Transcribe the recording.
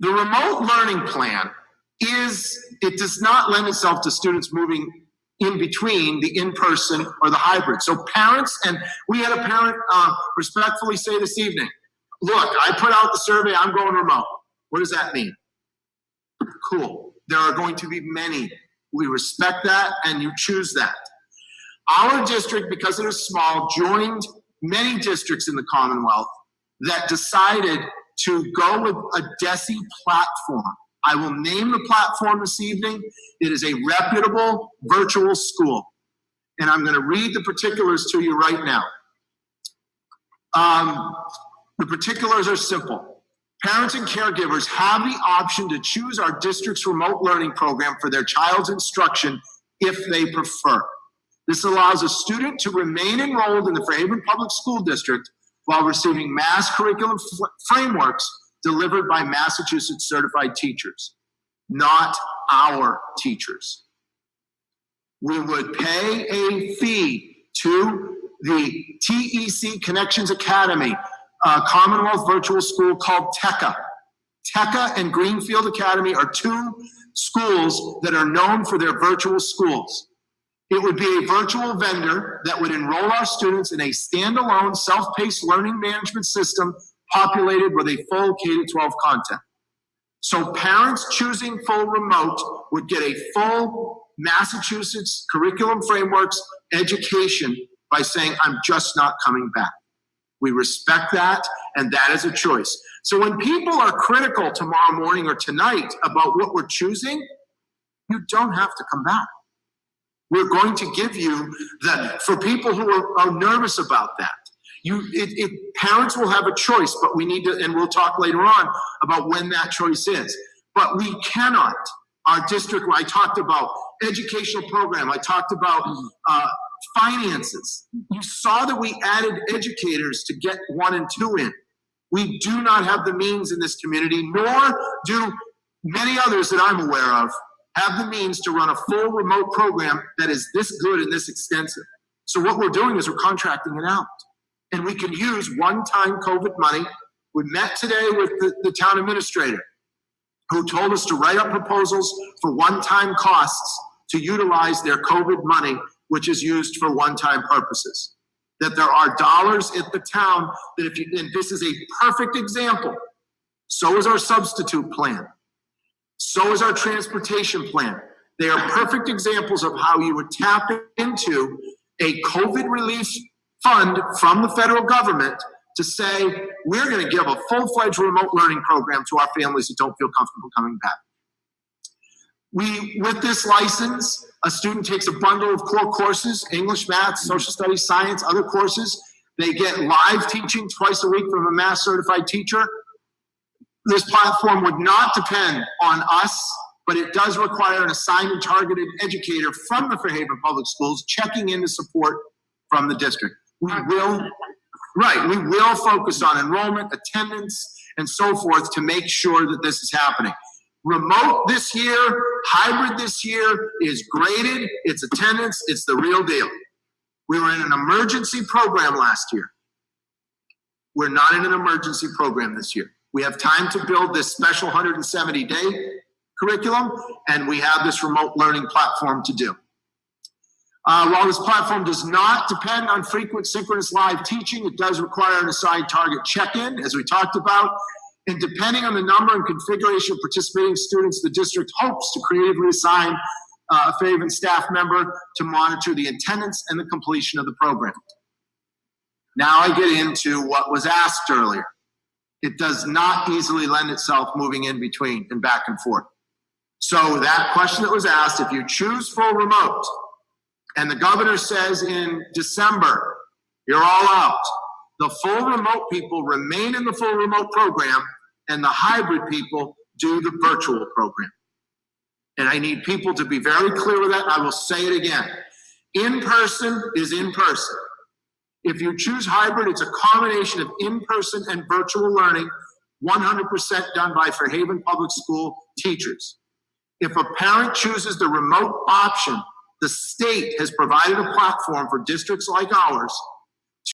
The remote learning plan it does not lend itself to students moving in between the in-person or the hybrid. So parents, and we had a parent respectfully say this evening, look, I put out the survey, I'm going remote. What does that mean? Cool. There are going to be many. We respect that, and you choose that. Our district, because it is small, joined many districts in the Commonwealth that decided to go with a DESE platform. I will name the platform this evening. It is a reputable virtual school. And I'm going to read the particulars to you right now. The particulars are simple. Parents and caregivers have the option to choose our district's remote learning program for their child's instruction if they prefer. This allows a student to remain enrolled in the Fairhaven Public School District while receiving mass curriculum frameworks delivered by Massachusetts certified teachers, not our teachers. We would pay a fee to the TEC Connections Academy, a Commonwealth virtual school called TECA. TECA and Greenfield Academy are two schools that are known for their virtual schools. It would be a virtual vendor that would enroll our students in a standalone self-paced learning management system populated with a full K-12 content. So parents choosing full remote would get a full Massachusetts curriculum frameworks education by saying, I'm just not coming back. We respect that, and that is a choice. So when people are critical tomorrow morning or tonight about what we're choosing, you don't have to come back. We're going to give you that for people who are nervous about that. Parents will have a choice, but we need to, and we'll talk later on about when that choice is. But we cannot, our district, I talked about educational program, I talked about finances. You saw that we added educators to get 1 and 2 in. We do not have the means in this community, nor do many others that I'm aware of have the means to run a full remote program that is this good and this extensive. So what we're doing is we're contracting it out. And we can use one-time COVID money. We met today with the town administrator who told us to write up proposals for one-time costs to utilize their COVID money, which is used for one-time purposes. That there are dollars at the town that and this is a perfect example. So is our substitute plan. So is our transportation plan. They are perfect examples of how you would tap into a COVID relief fund from the federal government to say, we're going to give a full-fledged remote learning program to our families that don't feel comfortable coming back. With this license, a student takes a bundle of core courses, English, math, social studies, science, other courses. They get live teaching twice a week from a mass certified teacher. This platform would not depend on us, but it does require an assigned and targeted educator from the Fairhaven Public Schools checking in to support from the district. We will focus on enrollment, attendance, and so forth to make sure that this is happening. Remote this year, hybrid this year is graded, it's attendance, it's the real deal. We were in an emergency program last year. We're not in an emergency program this year. We have time to build this special 170-day curriculum, and we have this remote learning platform to do. While this platform does not depend on frequent synchronous live teaching, it does require an assigned target check-in, as we talked about. And depending on the number and configuration of participating students, the district hopes to creatively assign a Fairhaven staff member to monitor the attendance and the completion of the program. Now I get into what was asked earlier. It does not easily lend itself moving in between and back and forth. So that question that was asked, if you choose full remote, and the governor says in December, you're all out, the full remote people remain in the full remote program, and the hybrid people do the virtual program. And I need people to be very clear with that. I will say it again. In-person is in-person. If you choose hybrid, it's a combination of in-person and virtual learning, 100% done by Fairhaven Public School teachers. If a parent chooses the remote option, the state has provided a platform for districts like ours